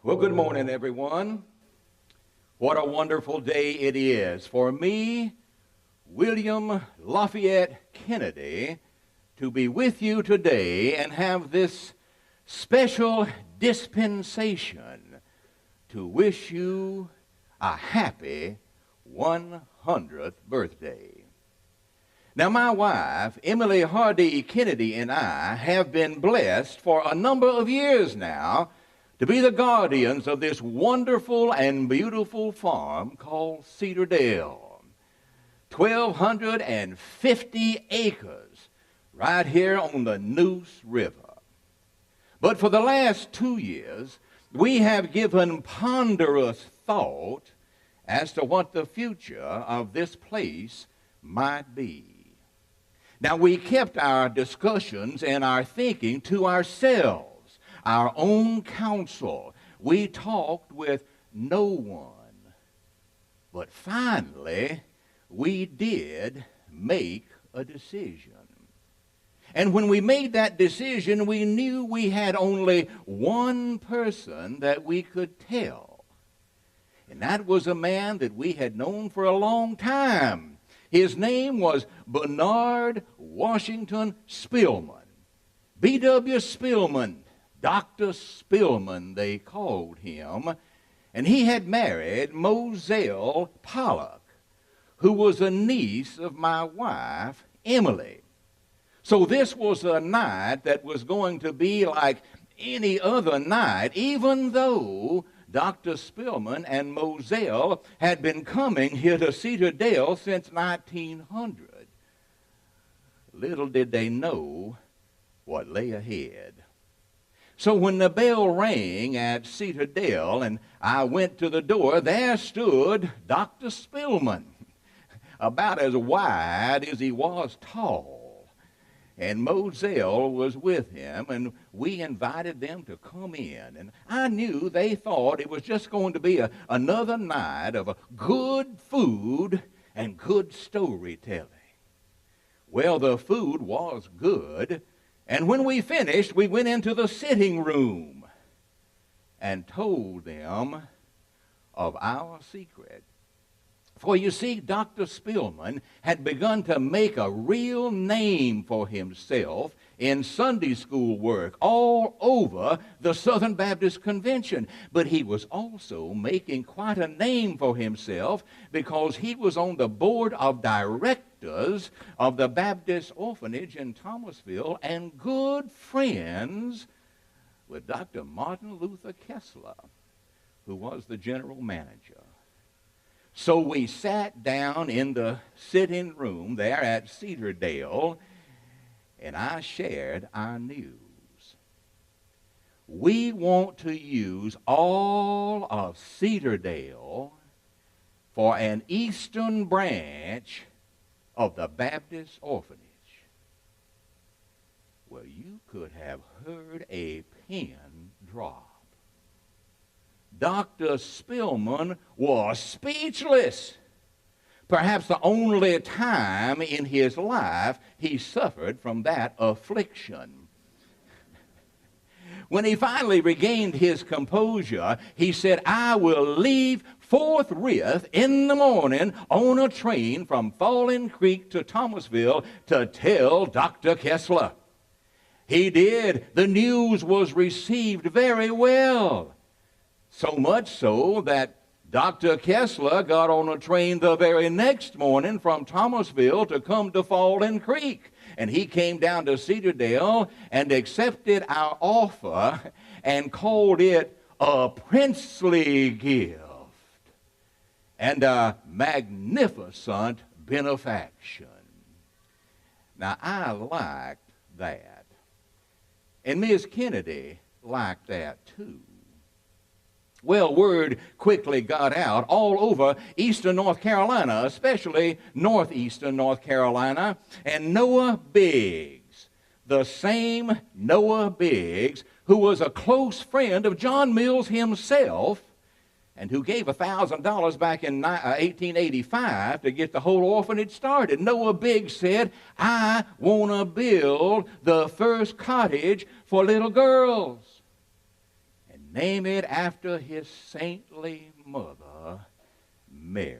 Well, good morning, everyone. What a wonderful day it is for me, William Lafayette Kennedy, to be with you today and have this special dispensation to wish you a happy 100th birthday. Now, my wife, Emily Hardy Kennedy, and I have been blessed for a number of years now to be the guardians of this wonderful and beautiful farm called Cedardale. 1,250 acres right here on the Neuse River. But for the last 2 years, we have given ponderous thought as to what the future of this place might be. Now, we kept our discussions and our thinking to ourselves, our own counsel. We talked with no one. But finally, we did make a decision. And when we made that decision, we knew we had only one person that we could tell. And that was a man that we had known for a long time. His name was Bernard Washington Spillman. B.W. Spillman. Dr. Spillman, they called him, and he had married Moselle Pollock, who was a niece of my wife, Emily. So this was a night that was going to be like any other night, even though Dr. Spillman and Moselle had been coming here to Cedardale since 1900. Little did they know what lay ahead. So when the bell rang at Cedardale and I went to the door, there stood Dr. Spillman, about as wide as he was tall. And Moselle was with him, and we invited them to come in. And I knew they thought it was just going to be another night of good food and good storytelling. Well, the food was good. And when we finished, we went into the sitting room and told them of our secret. For you see, Dr. Spillman had begun to make a real name for himself in Sunday school work all over the Southern Baptist Convention. But he was also making quite a name for himself because he was on the board of directors of the Baptist Orphanage in Thomasville and good friends with Dr. Martin Luther Kessler, who was the general manager. So we sat down in the sitting room there at Cedardale, and I shared our news. We want to use all of Cedardale for an eastern branch of the Baptist Orphanage. Well, you could have heard a pin drop. Dr. Spillman was speechless. Perhaps the only time in his life he suffered from that affliction. When he finally regained his composure, he said, "I will leave forthwith in the morning on a train from Falling Creek to Thomasville to tell Dr. Kessler." He did. The news was received very well. So much so that Dr. Kessler got on a train the very next morning from Thomasville to come to Falling Creek. And he came down to Cedardale and accepted our offer and called it a princely gift and a magnificent benefaction. Now, I liked that. And Miss Kennedy liked that too. Well, word quickly got out all over eastern North Carolina, especially northeastern North Carolina, and Noah Biggs, the same Noah Biggs who was a close friend of John Mills himself and who gave $1,000 back in 1885 to get the whole orphanage started. Noah Biggs said, "I want to build the first cottage for little girls." name it after his saintly mother, Mary.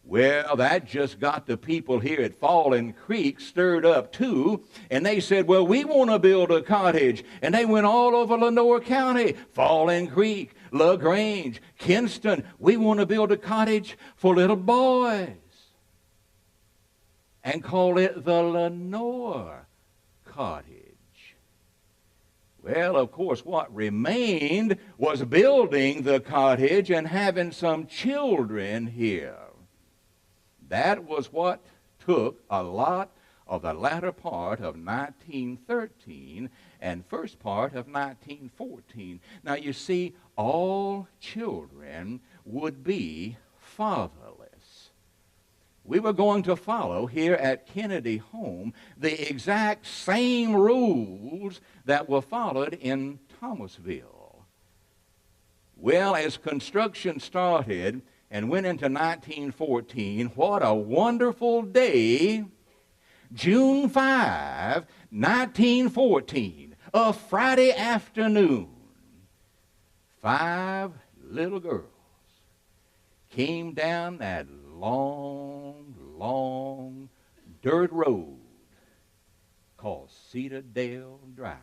Well, that just got the people here at Fallen Creek stirred up too, and they said, well, we want to build a cottage. And they went all over Lenoir County, Fallen Creek, LaGrange, Kinston. We want to build a cottage for little boys and call it the Lenoir Cottage. Well, of course, what remained was building the cottage and having some children here. That was what took a lot of the latter part of 1913 and first part of 1914. Now, you see, all children would be fatherless. We were going to follow here at Kennedy Home the exact same rules that were followed in Thomasville. Well, as construction started and went into 1914, what a wonderful day. June 5, 1914, a Friday afternoon, 5 little girls came down that long, long dirt road called Cedardale Drive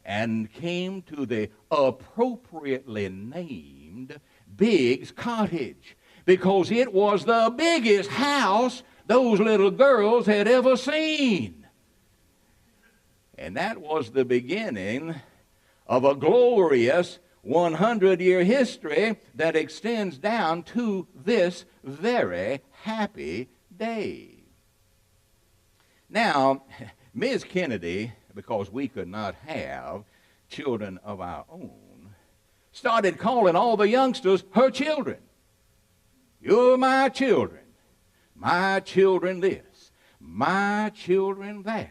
and came to the appropriately named Biggs Cottage, because it was the biggest house those little girls had ever seen. And that was the beginning of a glorious 100-year history that extends down to this very happy day. Now, Ms. Kennedy, because we could not have children of our own, started calling all the youngsters her children. You're my children this, my children that.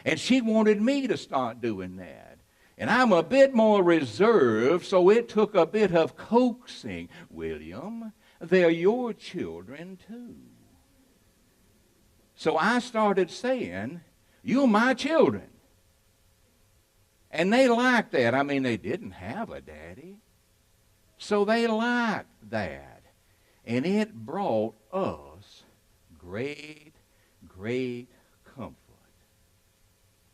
And she wanted me to start doing that. And I'm a bit more reserved, so it took a bit of coaxing. William, they're your children too. So I started saying, you're my children. And they liked that. I mean, they didn't have a daddy. So they liked that. And it brought us great, great comfort.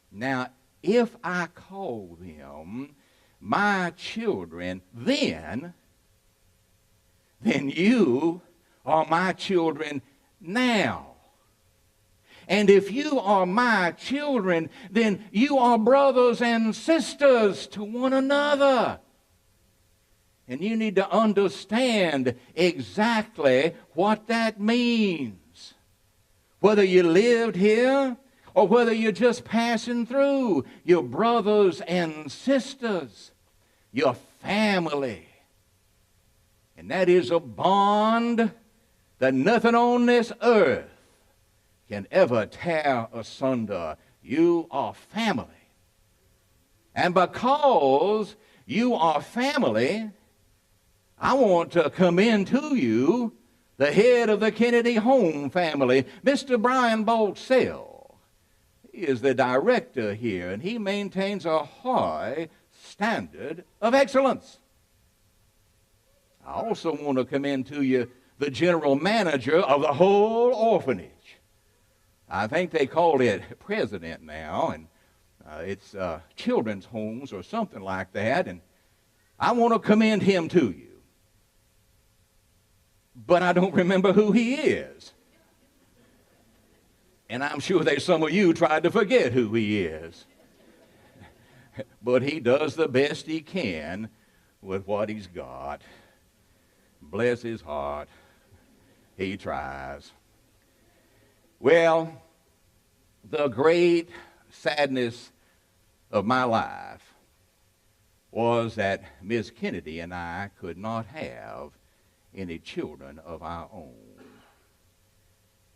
Now, if I call them my children, then you are my children now. And if you are my children, then you are brothers and sisters to one another. And you need to understand exactly what that means. Whether you lived here or whether you're just passing through, you're brothers and sisters. You're family. And that is a bond that nothing on this earth can ever tear asunder. You are family. And because you are family, I want to commend to you the head of the Kennedy Home family, Mr. Brian Boltsell. He is the director here, and he maintains a high standard of excellence. I also want to commend to you the general manager of the whole orphanage. I think they call it president now, and it's children's homes or something like that, and I want to commend him to you. But I don't remember who he is. And I'm sure there's some of you tried to forget who he is. But he does the best he can with what he's got. Bless his heart. He tries. Well, the great sadness of my life was that Miss Kennedy and I could not have any children of our own.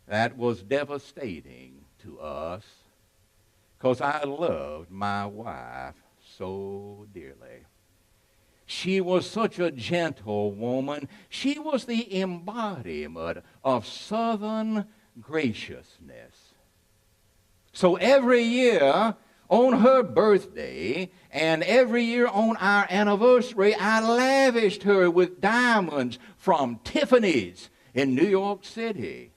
That was devastating to us because I loved my wife so dearly. She was such a gentle woman. She was the embodiment of Southern graciousness. So every year On her birthday and every year on our anniversary, I lavished her with diamonds from Tiffany's in New York City.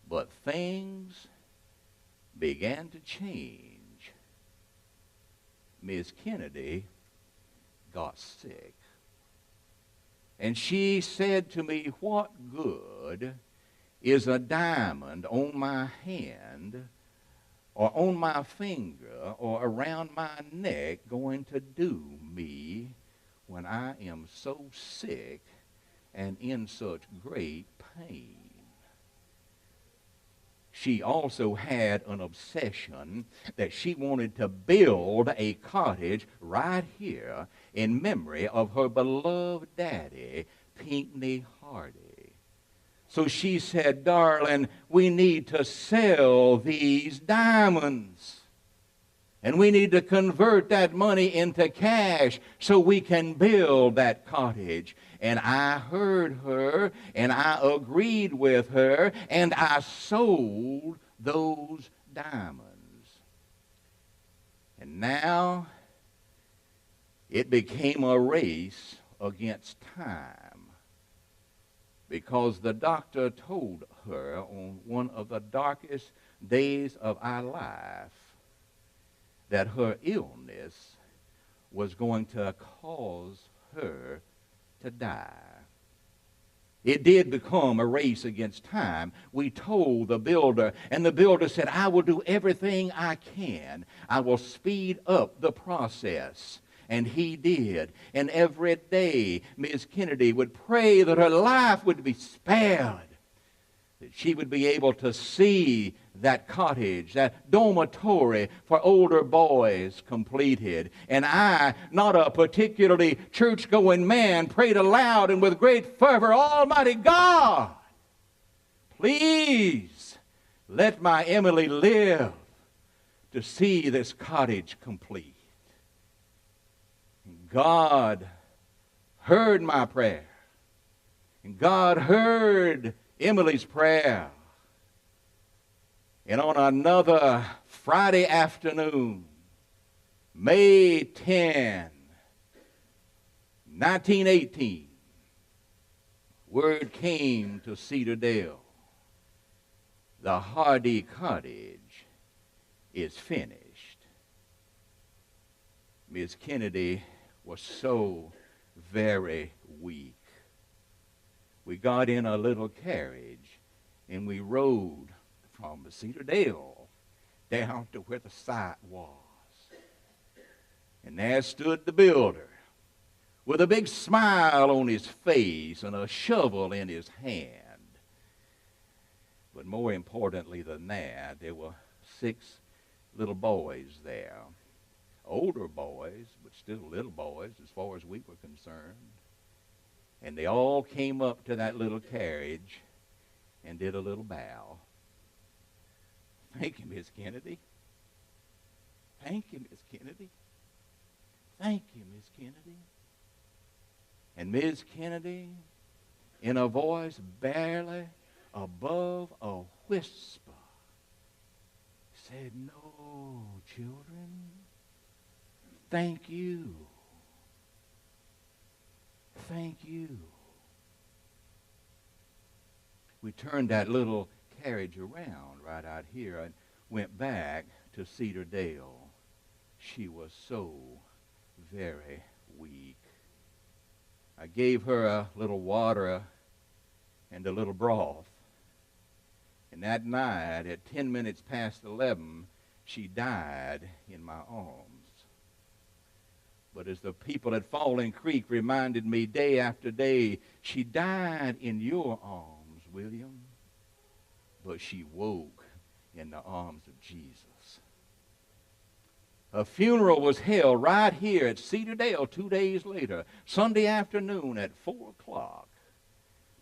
But things began to change. Miss Kennedy got sick. And she said to me, "What good is a diamond on my hand or on my finger or around my neck going to do me when I am so sick and in such great pain?" She also had an obsession that she wanted to build a cottage right here in memory of her beloved daddy, Pinckney Hardy. So she said, "Darling, we need to sell these diamonds. And we need to convert that money into cash so we can build that cottage." And I heard her, and I agreed with her, and I sold those diamonds. And now it became a race against time, because the doctor told her on one of the darkest days of our life that her illness was going to cause her to die. It did become a race against time. We told the builder, and the builder said, "I will do everything I can. I will speed up the process." And he did. And every day, Miss Kennedy would pray that her life would be spared, that she would be able to see that cottage, that dormitory for older boys completed. And I, not a particularly church-going man, prayed aloud and with great fervor, "Almighty God, please let my Emily live to see this cottage complete." And God heard my prayer. And God heard Emily's prayer. And on another Friday afternoon, May 10, 1918, word came to Cedardale. The Hardy cottage is finished. Miss Kennedy was so very weak. We got in a little carriage and we rode from the Cedardale down to where the site was. And there stood the builder with a big smile on his face and a shovel in his hand. But more importantly than that, there were 6 little boys there. Older boys, but still little boys as far as we were concerned. And they all came up to that little carriage and did a little bow. "Thank you, Miss Kennedy. Thank you, Miss Kennedy. Thank you, Miss Kennedy." And Miss Kennedy, in a voice barely above a whisper, said, "No, children, thank you. Thank you." We turned that little carriage around right out here and went back to Cedardale. She was so very weak. I gave her a little water and a little broth. And that night, at 10 minutes past 11, she died in my arms. But as the people at Falling Creek reminded me day after day, she died in your arms, William. But she woke in the arms of Jesus. A funeral was held right here at Cedardale 2 days later, Sunday afternoon at 4 o'clock.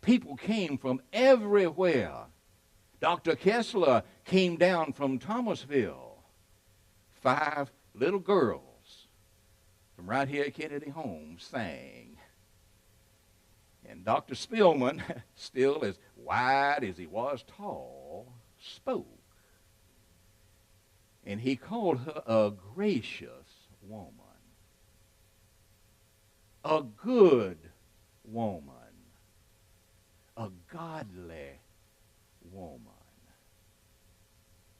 People came from everywhere. Dr. Kessler came down from Thomasville. 5 little girls from right here at Kennedy Home sang. And Dr. Spillman, still as wide as he was tall, spoke. And he called her a gracious woman, a good woman, a godly woman.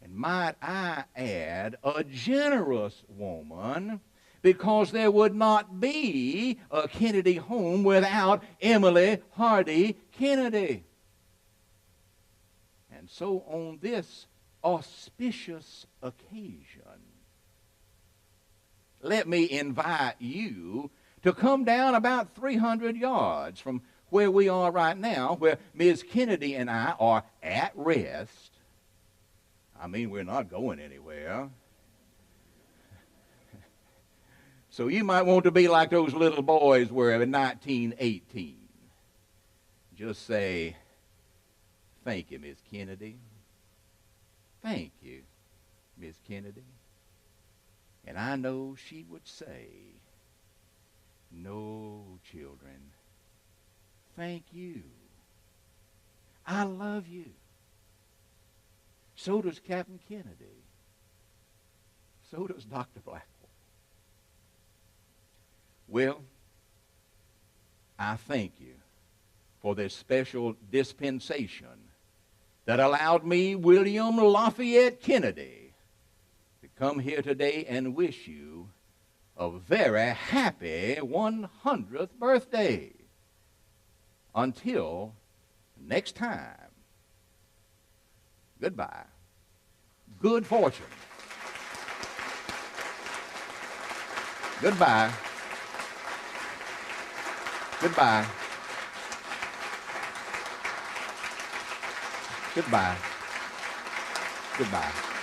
And might I add, a generous woman, because there would not be a Kennedy home without Emily Hardy Kennedy. And so on this auspicious occasion, let me invite you to come down about 300 yards from where we are right now, where Ms. Kennedy and I are at rest. I mean, we're not going anywhere. So you might want to be like those little boys were in 1918. Just say, thank you, Miss Kennedy. Thank you, Miss Kennedy. And I know she would say, no, children, thank you. I love you. So does Captain Kennedy. So does Dr. Blackwell. Well, I thank you for this special dispensation that allowed me, William Lafayette Kennedy, to come here today and wish you a very happy 100th birthday. Until next time, goodbye. Good fortune. Goodbye. Goodbye. Goodbye. Goodbye.